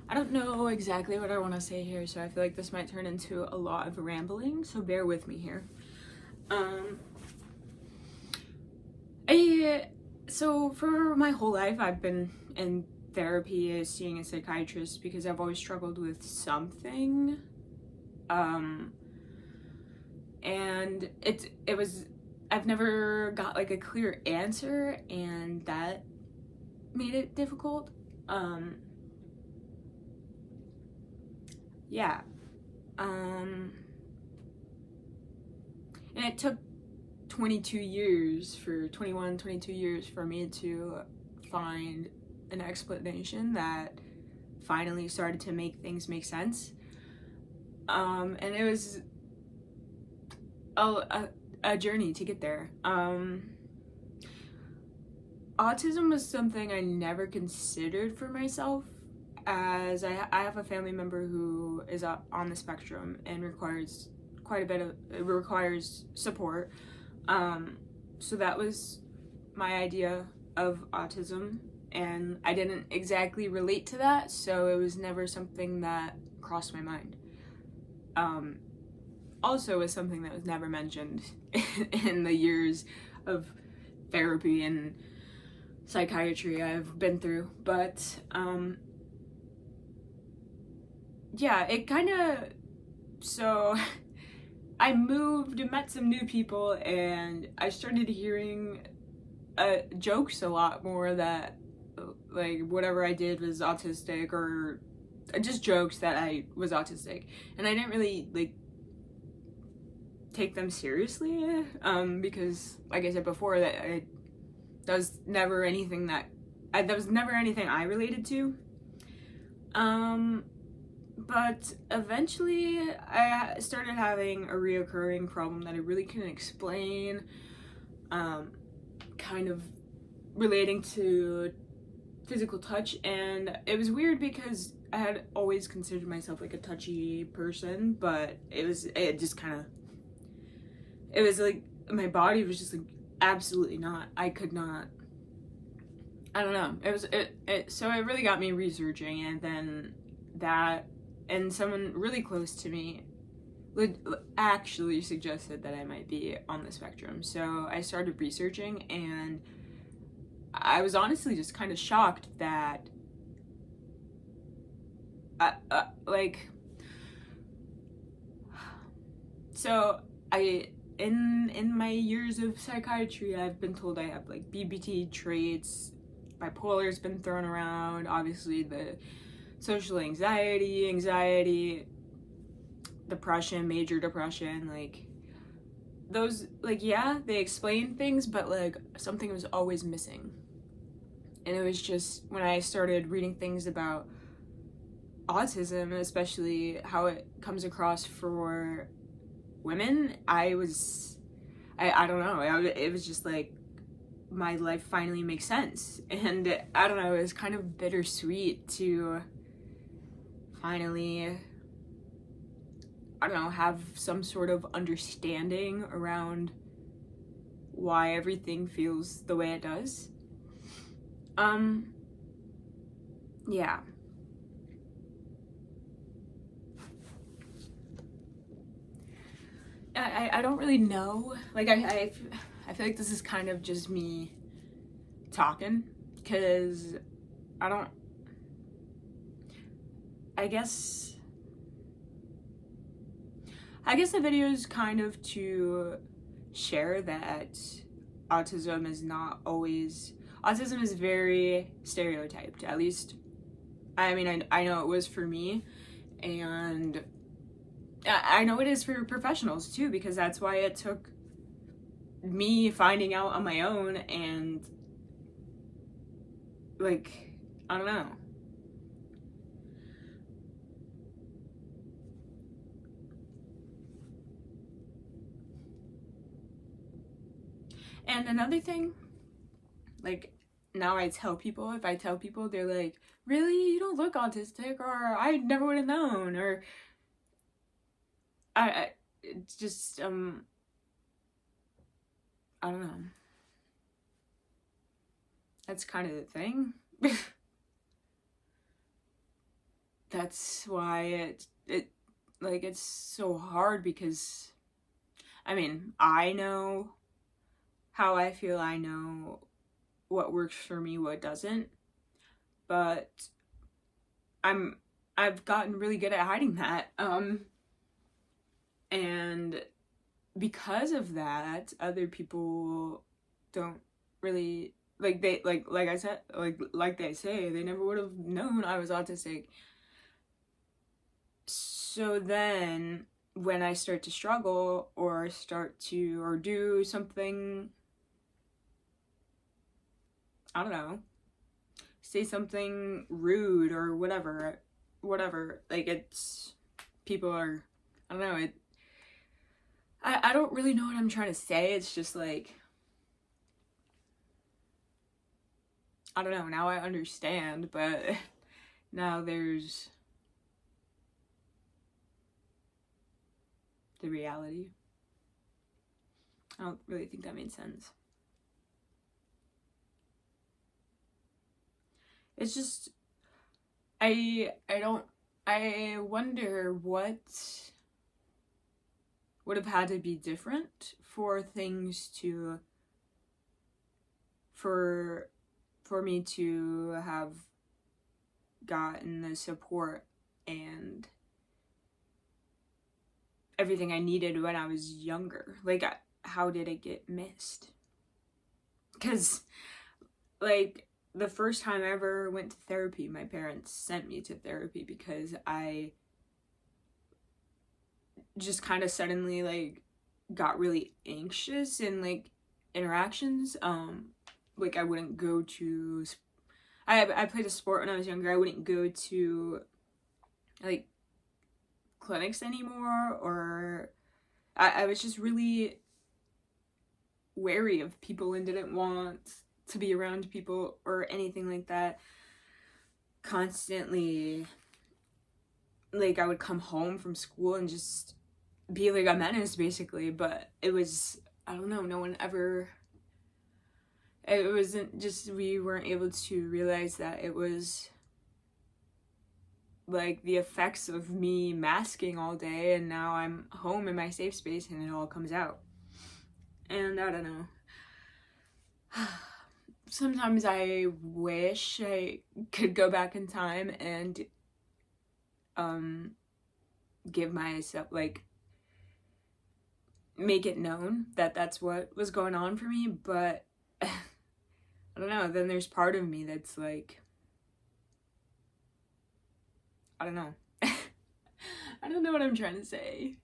I don't know exactly what I want to say here, so I feel like this might turn into a lot of rambling, so bear with me here. Um, so for my whole life, I've been in therapy, seeing a psychiatrist because I've always struggled with something. Um, and it was I've never got like a clear answer, and that made it difficult. Um, yeah. Um, and it took 22 years for me to find an explanation that finally started to make things make sense. And it was a journey to get there. Autism was something I never considered for myself, as I have a family member who is on the spectrum and requires quite a bit of it requires support. So that was my idea of autism, and I didn't exactly relate to that, so it was never something that crossed my mind. Um, Also, was something that was never mentioned in the years of therapy and psychiatry I've been through, but yeah, it kind of so I moved and met some new people, and I started hearing jokes a lot more that like whatever I did was autistic, or just jokes that I was autistic, and I didn't really like take them seriously, because like I said before, that was never anything I related to. But eventually I started having a reoccurring problem that I really couldn't explain, kind of relating to physical touch. And it was weird because I had always considered myself like a touchy person, but it just kind of, it was like my body was just like absolutely not. I could not. I don't know. So it really got me researching, and then that, and someone really close to me actually suggested that I might be on the spectrum. So I started researching, and I was honestly just kind of shocked that like, so I in my years of psychiatry, I've been told I have like BBT traits. Bipolar's been thrown around, obviously the social anxiety, depression, major depression, like those, like, yeah, they explain things, but like something was always missing. And it was just when I started reading things about autism, especially how it comes across for women, I don't know, it was just like my life finally makes sense. And I don't know, it was kind of bittersweet to finally, I don't know, have some sort of understanding around why everything feels the way it does. Yeah. I don't really know. Like, I feel like this is kind of just me talking, because I don't, I guess, the video is kind of to share that autism is not always, autism is very stereotyped, at least, I mean, I know it was for me, and I know it is for professionals too, because that's why it took me finding out on my own, and like, I don't know. And another thing, like, now if I tell people, they're like, really, you don't look autistic, or I never would have known, or it's just, I don't know. That's kind of the thing. that's why it's so hard, because I mean, I know how I feel, I know what works for me, what doesn't, but I've gotten really good at hiding that. And because of that, other people don't really, like I said, like they say, they never would have known I was autistic. So then when I start to struggle or do something, I don't know, say something rude or whatever, like, it's, people are, I don't know, I don't really know what I'm trying to say. It's just like, I don't know, now I understand, but now there's the reality. I don't really think that made sense. It's just, I wonder what would have had to be different for things to, for me to have gotten the support and everything I needed when I was younger. Like, how did it get missed? Because, like, the first time I ever went to therapy, my parents sent me to therapy because I just kind of suddenly, like, got really anxious in, like, interactions. Like, I wouldn't go to, I played a sport when I was younger. I wouldn't go to, like, clinics anymore, or I was just really wary of people and didn't want to be around people or anything like that. Constantly, like, I would come home from school and just be like a menace, basically. But it was, I don't know, no one ever, it wasn't just, we weren't able to realize that it was like the effects of me masking all day, and now I'm home in my safe space and it all comes out. And I don't know. Sometimes I wish I could go back in time and give myself, like, make it known that that's what was going on for me, but I don't know, then there's part of me that's like, I don't know. I don't know what I'm trying to say.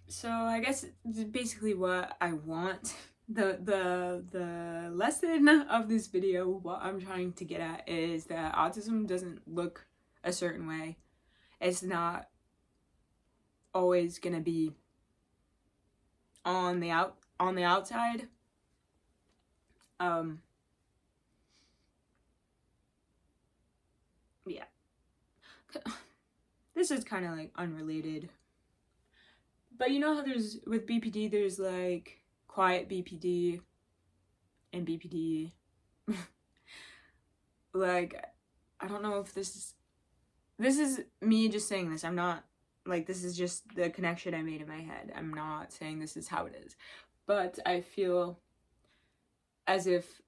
So I guess basically what I want, the lesson of this video, what I'm trying to get at, is that autism doesn't look a certain way. It's not always gonna be on the outside. Yeah. This is kind of like unrelated. But you know how there's, with BPD, there's like quiet BPD and BPD. Like, I don't know if this is me just saying this. I'm not, like, this is just the connection I made in my head. I'm not saying this is how it is. But I feel as if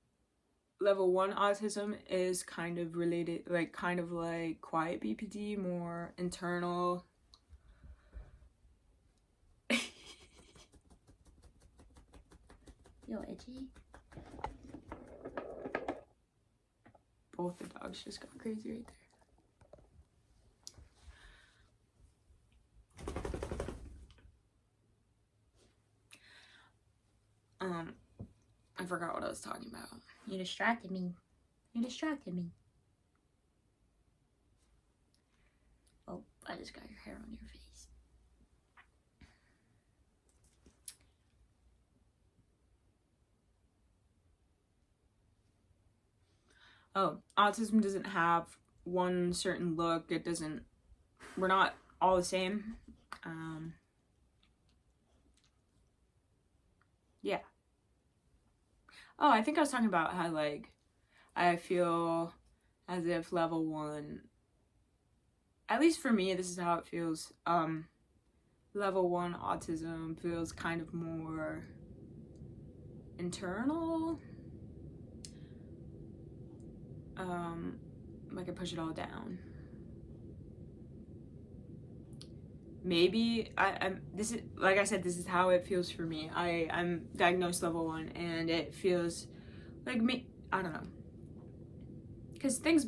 level 1 autism is kind of related, like, kind of like quiet BPD, more internal. Yo, itchy. Both the dogs just got crazy right there. I forgot what I was talking about. You distracted me. You distracted me. Oh, I just got your hair on your face. Oh, autism doesn't have one certain look. It doesn't, we're not all the same. Oh, I think I was talking about how, like, I feel as if level 1, at least for me, this is how it feels. Level 1 autism feels kind of more internal. Like I push it all down. Maybe I'm this is, like I said, this is how it feels for me. I'm diagnosed level 1, and it feels like me, I don't know, because things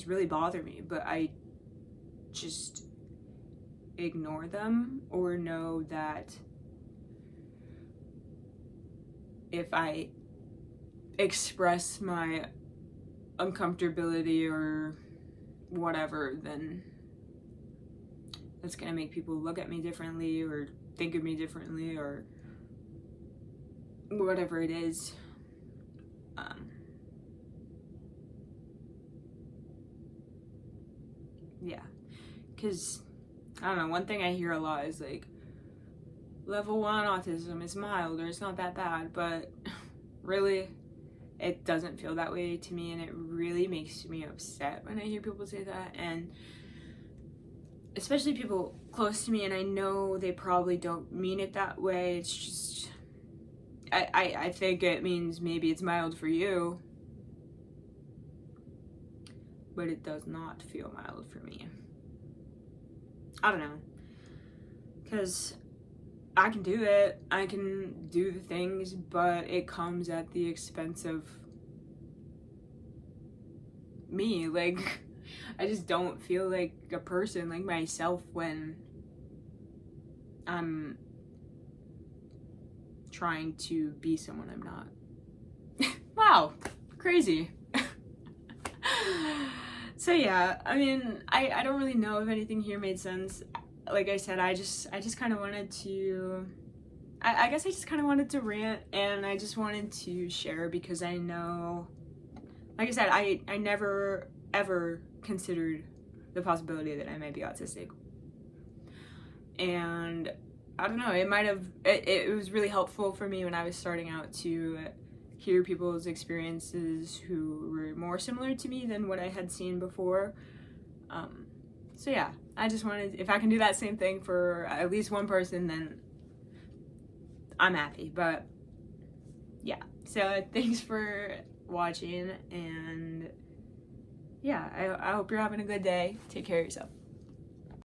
really bother me, but I just ignore them, or know that if I express my uncomfortability or whatever, then that's gonna make people look at me differently or think of me differently or whatever it is. Yeah, because I don't know, one thing I hear a lot is like, level 1 autism is mild or it's not that bad, but really, it doesn't feel that way to me, and it really makes me upset when I hear people say that, and especially people close to me, and I know they probably don't mean it that way. It's just, I think it means maybe it's mild for you, but it does not feel mild for me. I don't know, because I can do it, I can do the things, but it comes at the expense of me. Like, I just don't feel like a person, like myself, when I'm trying to be someone I'm not. Wow, crazy. So yeah, I mean, I don't really know if anything here made sense. Like I said, I just kind of wanted to, I guess I just kind of wanted to rant, and I just wanted to share, because I know, like I said, I never ever considered the possibility that I might be autistic. And I don't know, it was really helpful for me when I was starting out to hear people's experiences who were more similar to me than what I had seen before. So yeah, I just wanted, if I can do that same thing for at least one person, then I'm happy. But yeah, so thanks for watching, and yeah, I hope you're having a good day. Take care of yourself.